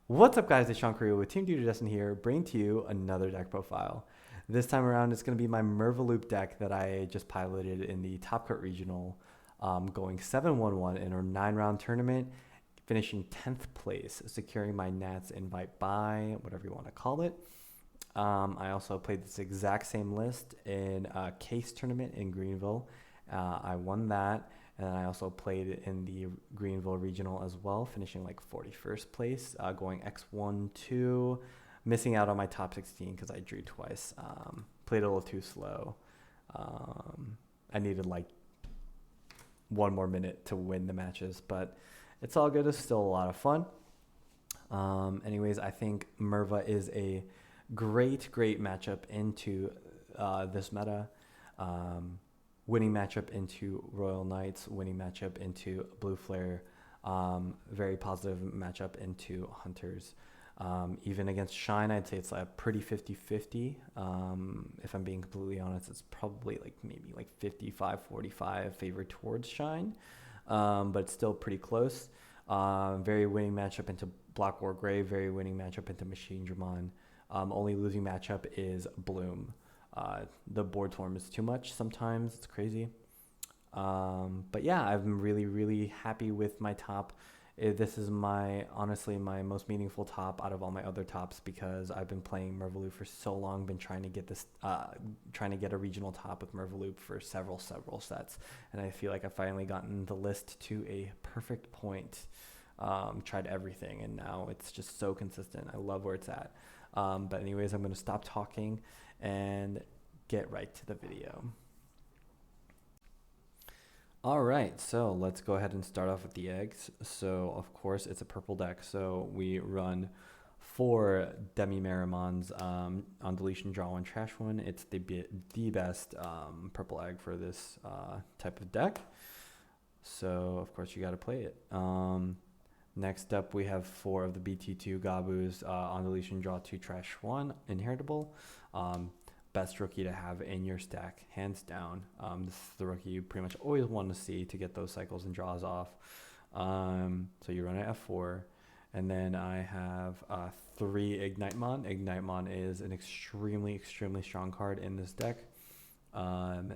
What's up, guys? It's Sean Correa with Team Duty Destin here, bringing to you another deck profile. This time around, it's going to be my Mervaloop deck that I just piloted in the TopCut Regional, going 7-1-1 in a 9-round tournament, finishing 10th place, securing my Nats invite by whatever you want to call it. I also played this exact same list in a case tournament in Greenville. I won that. And then I also played in the Greenville Regional as well, finishing like 41st place, going X1-2, missing out on my top 16 because I drew twice. Played a little too slow. I needed like one more minute to win the matches, but it's all good. It's still a lot of fun. Anyways, I think Merva is a great matchup into this meta. Winning matchup into Royal Knights, winning matchup into Blue Flare, very positive matchup into Hunters. Even against Shine, I'd say it's a pretty 50-50. If I'm being completely honest, it's probably like maybe like 55-45 favor towards Shine, but it's still pretty close. Very winning matchup into Black War Grey, very winning matchup into Machine Dramon. Only losing matchup is Bloom. The board form is too much sometimes. It's crazy. But yeah, I'm really happy with my top. This is honestly my most meaningful top out of all my other tops because I've been playing Mervaloop for so long. Been trying to get trying to get a regional top with Mervaloop for several sets, and I feel like I've finally gotten the list to a perfect point. Tried everything, and now it's just so consistent. I love where it's at. But anyways, I'm gonna stop talking and get right to the video. All right, so let's go ahead and start off with the eggs. So of course it's a purple deck, so we run 4 Demi Marimons on deletion, draw 1, trash 1. It's the best purple egg for this type of deck, so of course you got to play it. Next up, we have 4 of the BT2 Gabus on deletion, draw 2, trash 1, inheritable. Best rookie to have in your stack, hands down. This is the rookie you pretty much always want to see to get those cycles and draws off. So you run at F4, and then I have 3 Ignitemon. Ignitemon is an extremely strong card in this deck.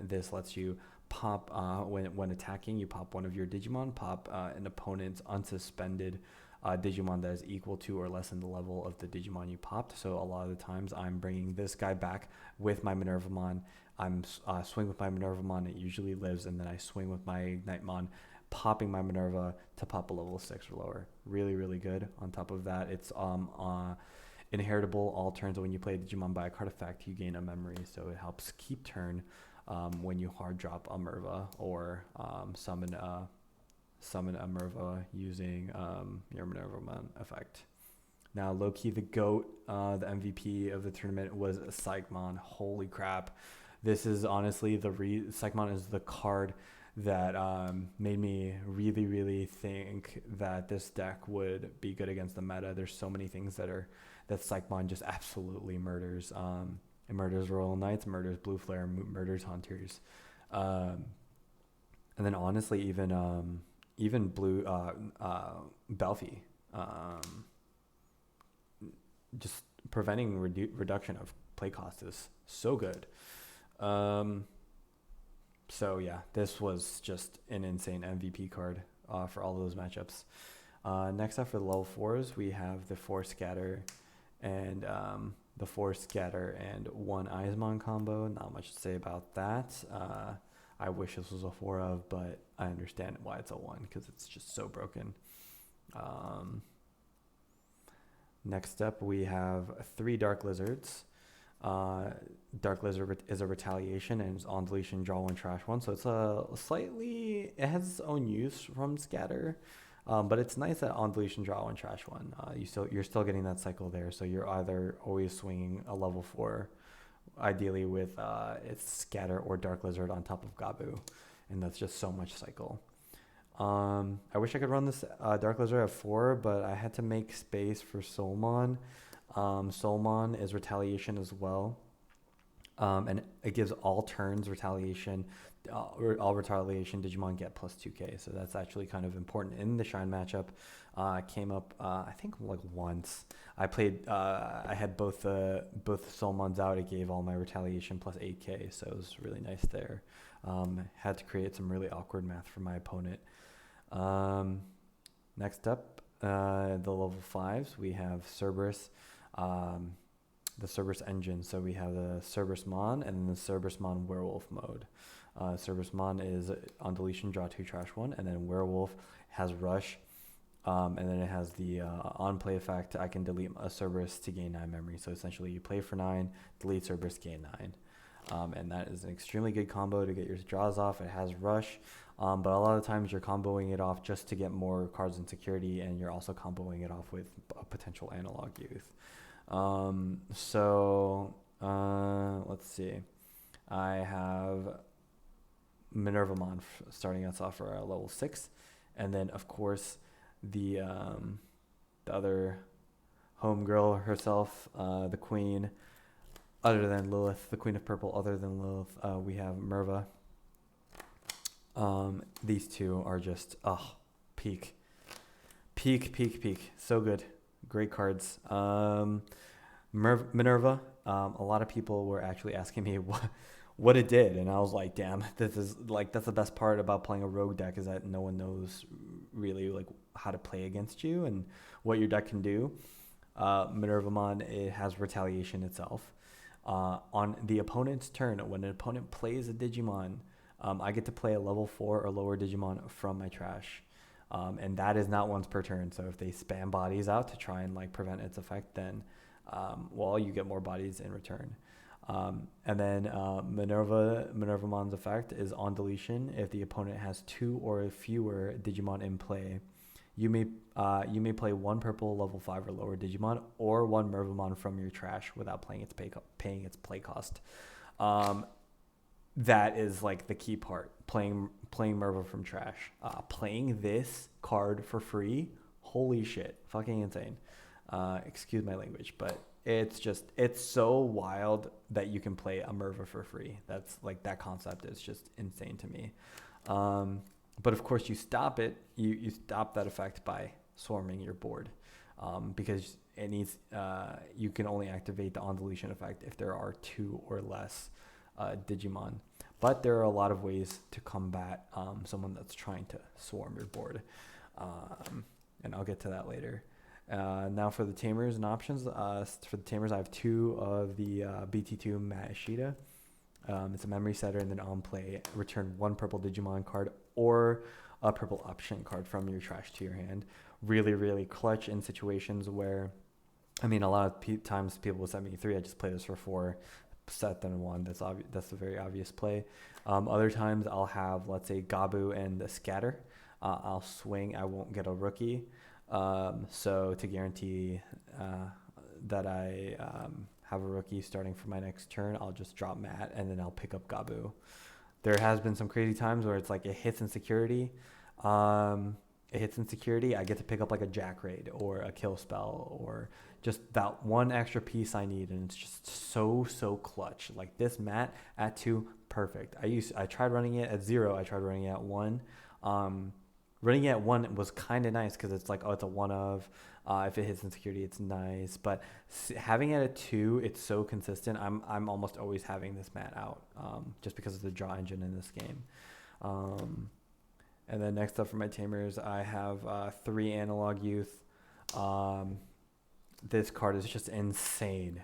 This lets you pop when attacking. You pop one of your Digimon, pop an opponent's unsuspended Digimon that is equal to or less than the level of the Digimon you popped. So a lot of the times I'm bringing this guy back with my Minervamon. I'm swing with my Minervamon, it usually lives, and then I swing with my Ignitemon, popping my Minerva to pop a level 6 or lower. Really good. On top of that, it's inheritable all turns. When you play Digimon by a card effect, you gain a memory, so it helps keep turn when you hard drop a Merva or summon a Merva using your Minervamon effect. Now, low-key, the GOAT, the MVP of the tournament was Psychmon. Holy crap. This is honestly Psychmon is the card that made me really think that this deck would be good against the meta. There's so many things that Psychmon just absolutely murders. It murders Royal Knights, murders Blue Flare, murders Hunters. And then honestly, even Blue Belfie, just preventing reduction of play cost is so good. So yeah, this was just an insane MVP card for all those matchups. Next up for the level 4s, we have the 4 Scatter and the 4 Scatter and 1 Eismon combo. Not much to say about that. I wish this was a 4 of, but I understand why it's a 1 because it's just so broken. Next up, we have 3 Dark Lizards. Dark Lizard is a retaliation and is on deletion, draw 1, trash 1. So it's it has its own use from Scatter. But it's nice that on deletion, draw 1, trash 1. You're still getting that cycle there. So you're either always swinging a level 4, ideally with its Scatter or Dark Lizard on top of Gabu, and that's just so much cycle. I wish I could run this Dark Lizard at 4, but I had to make space for Soulmon. Soulmon is retaliation as well, and it gives all turns retaliation. all retaliation Digimon get plus 2k, so that's actually kind of important in the Shine matchup. Came up I think like once. I had both Soulmons out. It gave all my retaliation plus 8k, so it was really nice there. Had to create some really awkward math for my opponent. Next up, the level 5s, we have Cerberus, the Cerberus engine. So we have the Cerberus Mon and then the Cerberus Mon Werewolf mode. Cerberus Mon is on deletion, draw 2, trash 1, and then Werewolf has Rush, and then it has the on play effect. I can delete a Cerberus to gain 9 memory. So essentially you play for 9, delete Cerberus, gain 9. And that is an extremely good combo to get your draws off. It has Rush, but a lot of times you're comboing it off just to get more cards in security, and you're also comboing it off with a potential analog youth. Let's see. I have Minervamon starting us off for level 6, and then of course the other homegirl herself, the queen. Other than Lilith, the Queen of Purple, other than Lilith, we have Merva. These two are just, peak. So good. Great cards. Minerva, a lot of people were actually asking me what it did, and I was like, damn, that's the best part about playing a rogue deck, is that no one knows really like how to play against you and what your deck can do. Minervamon, it has retaliation itself. On the opponent's turn, when an opponent plays a Digimon, I get to play a level 4 or lower Digimon from my trash. And that is not once per turn. So if they spam bodies out to try and like prevent its effect, then, you get more bodies in return. And then Minervamon's effect is on deletion. If the opponent has 2 or fewer Digimon in play, you may play 1 purple level 5 or lower Digimon, or 1 Mervamon from your trash without paying its play cost. That is like the key part. Playing Merva from trash. Playing this card for free. Holy shit! Fucking insane. Excuse my language, but it's so wild that you can play a Merva for free. That's like, that concept is just insane to me. But of course, you stop it. You stop that effect by swarming your board, because it needs. You can only activate the on deletion effect if there are 2 or less Digimon. But there are a lot of ways to combat someone that's trying to swarm your board, and I'll get to that later. Now for the tamers and options. For the tamers, I have 2 of the BT2 Matt Ishida. It's a memory setter, and then on play, return 1 purple Digimon card or a purple option card from your trash to your hand. Really, really clutch in situations where, a lot of times people will send me 3. I just play this for 4, set them in 1. That's a very obvious play. Other times I'll have, let's say, Gabu and the Scatter. I'll swing. I won't get a rookie. So to guarantee that I have a rookie starting for my next turn, I'll just drop Matt, and then I'll pick up Gabu. There has been some crazy times where it's like it hits in security. I get to pick up like a Jack Raid or a Kill Spell, or just that one extra piece I need, and it's just so clutch. Like this Matt at 2, perfect. I tried running it at 0. I tried running it at 1. Running it at 1 was kind of nice because it's like, it's a 1 of. If it hits in security, it's nice. But having it at 2, it's so consistent. I'm almost always having this Matt out, just because of the draw engine in this game. And then next up for my tamers, I have 3 Analog Youth. This card is just insane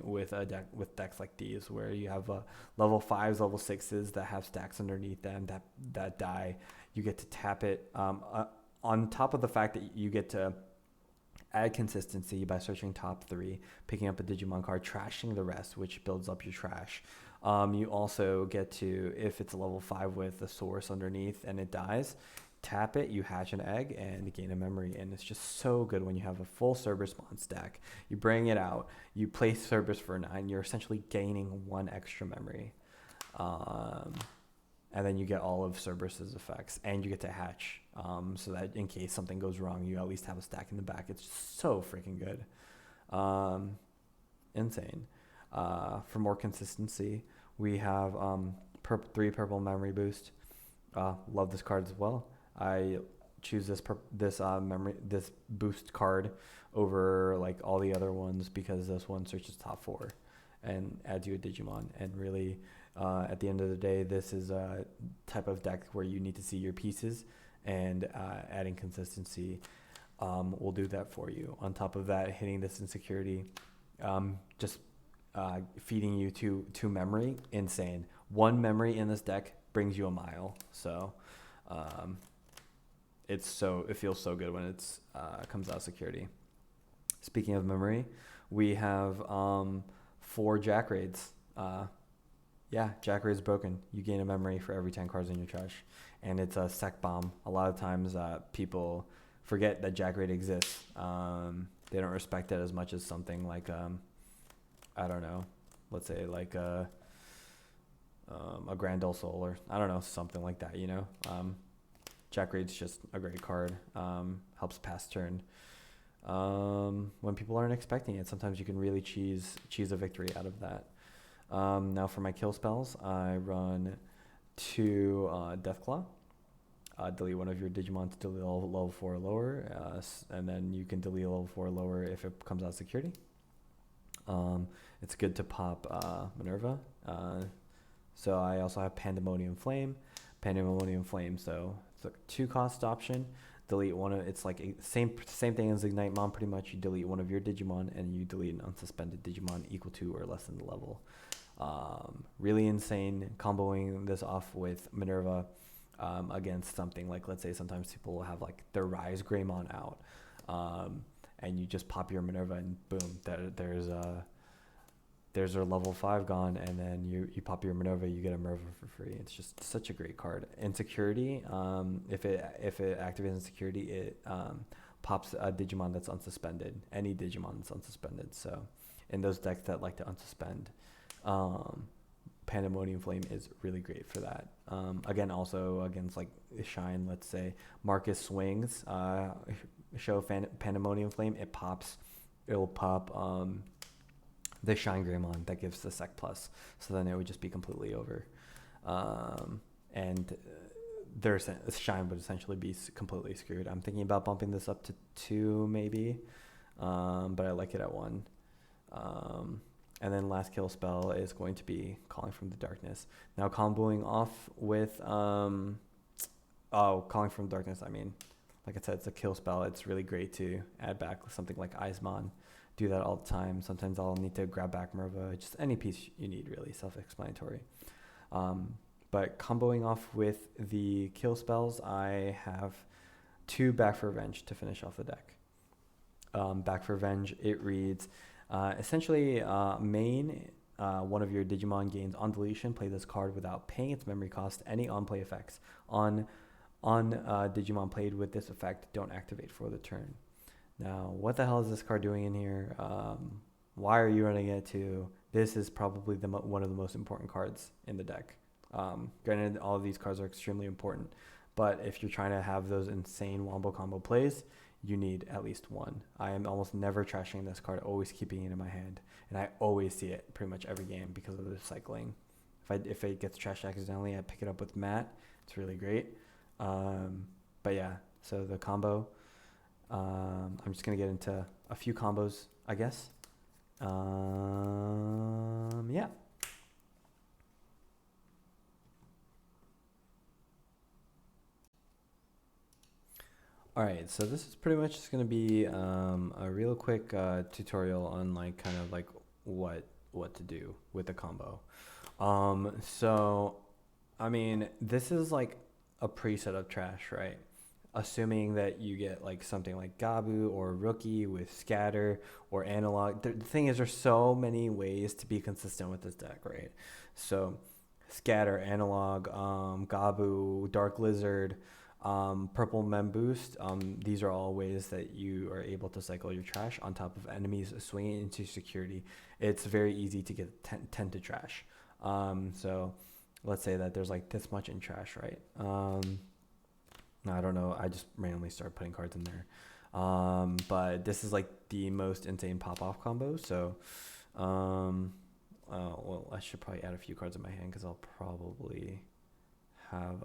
with a deck with decks like these, where you have level 5s, level 6s that have stacks underneath them that die. You get to tap it. On top of the fact that you get to add consistency by searching top 3, picking up a Digimon card, trashing the rest, which builds up your trash. You also get to, if it's a level 5 with a source underneath and it dies, tap it, you hatch an egg, and gain a memory. And it's just so good when you have a full Cerberus Mon stack. You bring it out, you play Cerberus for 9, you're essentially gaining 1 extra memory. And then you get all of Cerberus's effects, and you get to hatch, so that in case something goes wrong, you at least have a stack in the back. It's just so freaking good. Insane. For more consistency, we have 3 purple memory boost. Love this card as well. I choose this boost card over like all the other ones because this one searches top 4 and adds you a Digimon. And really, at the end of the day, this is a type of deck where you need to see your pieces, and adding consistency will do that for you. On top of that, hitting this insecurity, just feeding you two memory, insane. 1 memory in this deck brings you a mile. So it feels so good when it's comes out of security. Speaking of memory, we have 4 Jack Raids. Jack Raid's broken. You gain a memory for every 10 cards in your trash, and it's a sec bomb. A lot of times people forget that Jack Raid exists. They don't respect it as much as something like I don't know, let's say like a Grand Ole Soul, or I don't know, something like that, you know. Jack Raid's just a great card. Helps pass turn when people aren't expecting it. Sometimes you can really cheese a victory out of that. Now for my kill spells, I run 2 Deathclaw. Delete one of your Digimon to delete level 4 or lower, and then you can delete level 4 or lower if it comes out of security. It's good to pop Minerva. So I also have Pandemonium Flame. So it's a 2-cost option. Delete one of, it's like same thing as Ignite Mom pretty much. You delete one of your Digimon and you delete an unsuspended Digimon equal to or less than the level. Really insane comboing this off with Minerva against something like, let's say sometimes people will have like their Rise Greymon out, and you just pop your Minerva and boom, there's their level 5 gone, and then you pop your Minerva, you get a Merva for free. It's just such a great card. Insecurity, if it activates Insecurity, it pops a Digimon that's unsuspended, any Digimon that's unsuspended. So in those decks that like to unsuspend, Pandemonium Flame is really great for that. Again, also against like Shine, let's say Marcus swings, show Pandemonium Flame, it'll pop the Shine Greymon that gives the Sec Plus. So then it would just be completely over. And their Shine would essentially be completely screwed. I'm thinking about bumping this up to 2 maybe, but I like it at 1. And then last kill spell is going to be Calling from the Darkness. Now comboing off with, Calling from Darkness, I mean, like I said, it's a kill spell. It's really great to add back something like Eismon. Do that all the time. Sometimes I'll need to grab back Merva, just any piece you need, really, self-explanatory. But comboing off with the kill spells, I have 2 Back for Revenge to finish off the deck. Back for Revenge, it reads, essentially, main, one of your Digimon gains on deletion, play this card without paying its memory cost. Any on-play effects on Digimon played with this effect don't activate for the turn. Now, what the hell is this card doing in here? Why are you running it too? This is probably one of the most important cards in the deck. Granted, all of these cards are extremely important, but if you're trying to have those insane wombo combo plays, you need at least 1. I am almost never trashing this card, always keeping it in my hand, and I always see it pretty much every game because of the cycling. If it gets trashed accidentally, I pick it up with Matt. It's really great. But yeah, so the combo. I'm just going to get into a few combos, I guess. Yeah. All right, so this is pretty much just going to be a real quick tutorial on like kind of like what to do with the combo. So, I mean, this is like a preset of trash, right? Assuming that you get like something like Gabu or Rookie with Scatter or Analog. The thing is, there's so many ways to be consistent with this deck, right? So Scatter, Analog, Gabu, Dark Lizard, Purple Mem Boost. These are all ways that you are able to cycle your trash on top of enemies swinging into security. It's very easy to get 10 to trash. So let's say that there's like this much in trash, right? I don't know. I just randomly start putting cards in there. But this is like the most insane pop-off combo. So well, I should probably add a few cards in my hand because I'll probably have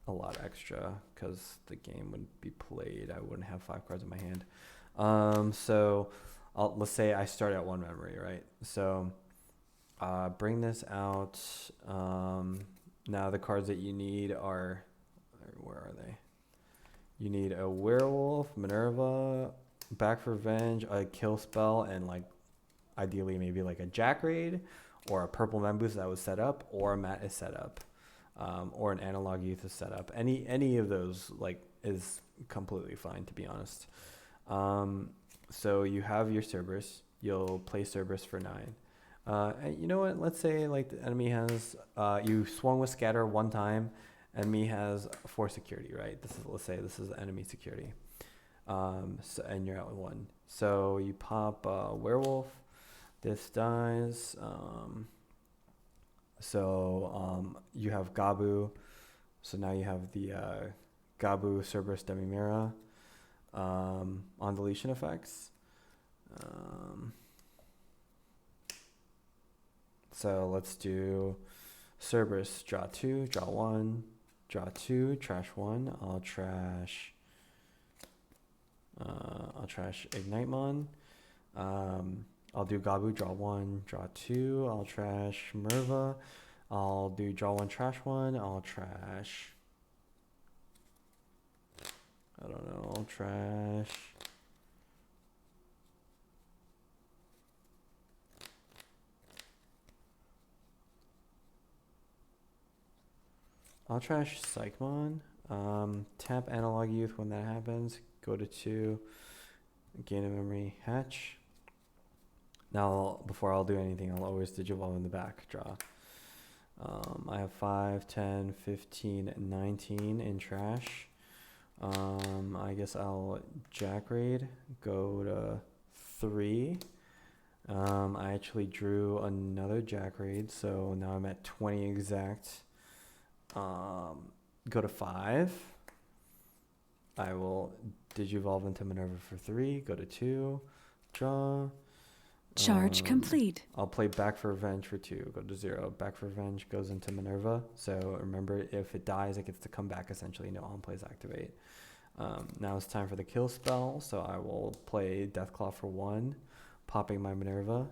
a lot extra because the game wouldn't be played. I wouldn't have 5 cards in my hand. So let's say I start at 1 memory, right? So bring this out. Now the cards that you need are, where are they? You need a werewolf, Minerva, back for revenge, a kill spell, and like ideally maybe like a Jack Raid or a purple Memboost that was set up, or a mat is set up, or an analog youth is set up. Any of those like is completely fine, to be honest. So you have your Cerberus. You'll play Cerberus for 9. And you know what? Let's say like the enemy has you swung with Scatter 1 time. Enemy has 4 security, right? Let's say this is enemy security. So, and you're at 1. So you pop Werewolf. This dies. You have Gabu. So now you have the Gabu Cerberus Demimera on deletion effects. So let's do Cerberus, draw 2, draw 1, draw 2, trash 1. I'll trash Ignitemon. I'll do Gabu, draw 1, draw 2. I'll trash Merva. I'll do draw 1, trash 1. I'll trash, I don't know, I'll trash Psychmon. Tap Analog Youth when that happens. Go to 2. Gain a memory. Hatch. Now, before I'll do anything, I'll always Digivolve in the back. Draw. I have 5, 10, 15, 19 in trash. I guess I'll Jack Raid. Go to 3. I actually drew another Jack Raid, so now I'm at 20 exact. Go to 5. I will Digivolve into Minerva for 3. Go to 2. Draw. Charge complete. I'll play Back for Revenge for 2. Go to 0. Back for Revenge goes into Minerva. So remember, if it dies, it gets to come back essentially. No on plays activate. Now it's time for the kill spell. So I will play Deathclaw for 1, popping my Minerva.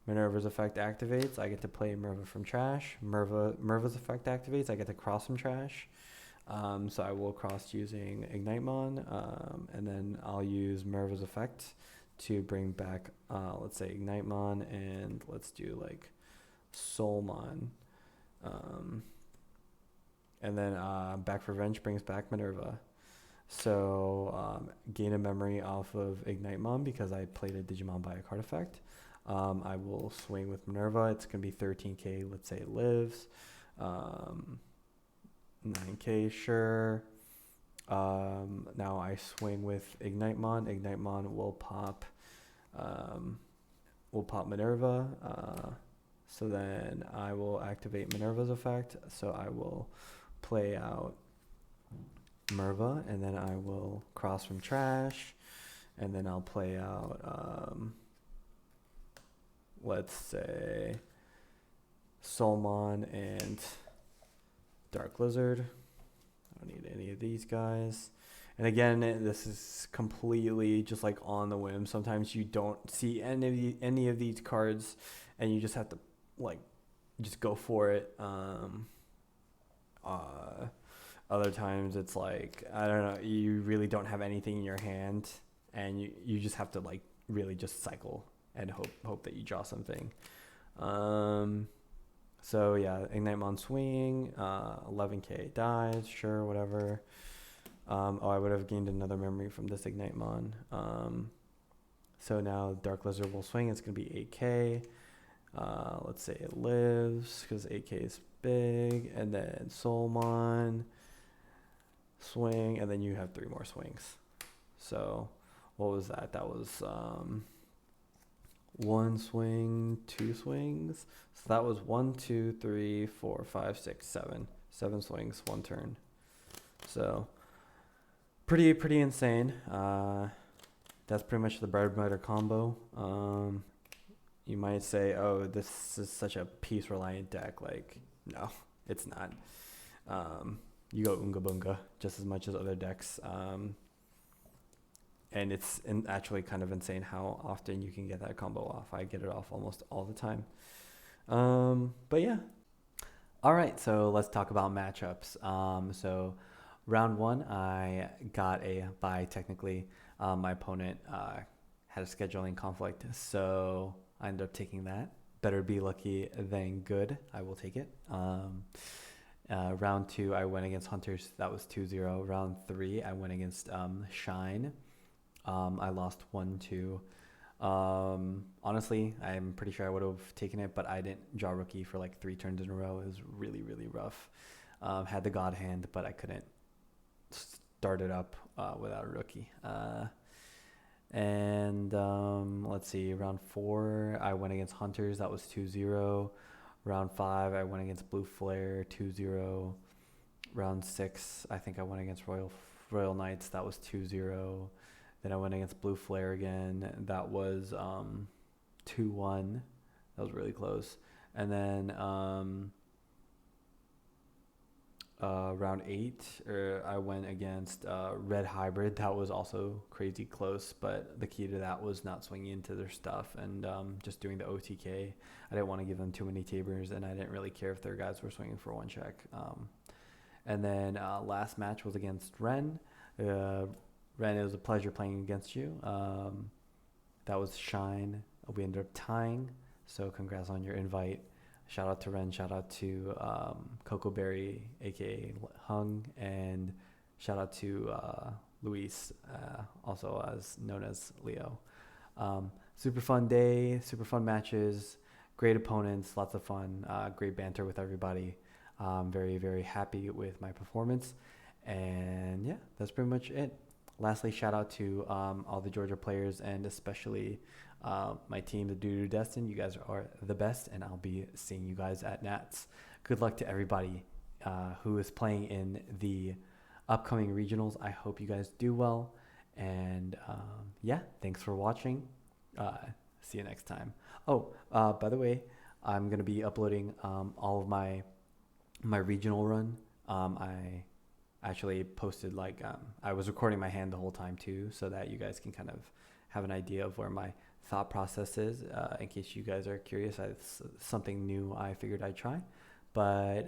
Minerva's effect activates. I get to play Merva from trash. Merva's effect activates. I get to cross from trash. So I will cross using Ignitemon. And then I'll use Merva's effect to bring back, let's say, Ignitemon. And let's do like Soulmon. And then Back for Revenge brings back Minerva. So gain a memory off of Ignitemon because I played a Digimon by a card effect. I will swing with Minerva. It's going to be 13k. Let's say it lives. 9k, sure. Now I swing with Ignitemon. Ignitemon will pop Minerva. So then I will activate Minerva's effect. So I will play out Merva, and then I will cross from trash, and then I'll play out let's say Soulmon and Dark Lizard. I don't need any of these guys. And again, this is completely just like on the whim. Sometimes you don't see any of these cards, and you just have to like just go for it. Other times it's like, I don't know, you really don't have anything in your hand, and you just have to like really just cycle and hope that you draw something. So yeah, Ignitemon swinging, 11k dies, sure, whatever. I would have gained another memory from this Ignitemon. So now Dark Lizard will swing. It's going to be 8k. Let's say it lives because 8k is big. And then Soulmon, swing, and then you have 3 more swings. So what was that? That was 1 swing, 2 swings. So that was 1, 2, 3, 4, 5, 6, 7. 7 swings, 1 turn. So pretty insane. That's pretty much the bread and butter combo. You might say, oh, this is such a piece reliant deck. Like, no, it's not. You go Unga Bunga just as much as other decks. And it's actually kind of insane how often you can get that combo off. I get it off almost all the time. But yeah. All right, so let's talk about matchups. So round one, I got a bye technically. My opponent had a scheduling conflict, so I ended up taking that. Better be lucky than good. I will take it. Round two, I went against Hunters. That was 2-0. Round three, I went against Shine. I lost 1-2. Honestly, I'm pretty sure I would have taken it, but I didn't draw rookie for like 3 turns in a row. It was really, really rough. Had the God Hand, but I couldn't start it up without a rookie. Let's see, round 4, I went against Hunters. That was 2-0. Round 5, I went against Blue Flare, 2-0. Round 6, I think I went against Royal Knights. That was 2-0. Then I went against Blue Flare again. That was 2-1. That was really close. And then round 8, I went against Red Hybrid. That was also crazy close, but the key to that was not swinging into their stuff and just doing the OTK. I didn't want to give them too many tabers, and I didn't really care if their guys were swinging for 1 check. And then last match was against Ren. Ren, it was a pleasure playing against you. That was Shine. We ended up tying, so congrats on your invite. Shout out to Ren, shout out to Coco Berry, aka Hung, and shout out to Luis, also as known as Leo. Super fun day, super fun matches, great opponents, lots of fun, great banter with everybody. Very, very happy with my performance. And yeah, that's pretty much it. Lastly, shout out to all the Georgia players and especially my team, the Doo Destin. You guys are the best, and I'll be seeing you guys at Nats. Good luck to everybody who is playing in the upcoming regionals. I hope you guys do well. And yeah, thanks for watching. See you next time. Oh, by the way, I'm going to be uploading all of my regional run. I actually posted I was recording my hand the whole time too, so that you guys can kind of have an idea of where my thought process is, in case you guys are curious. It's something new I figured I'd try. But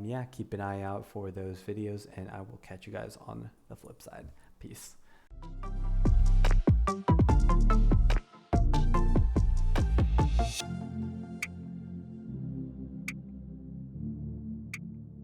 yeah, keep an eye out for those videos, and I will catch you guys on the flip side. Peace.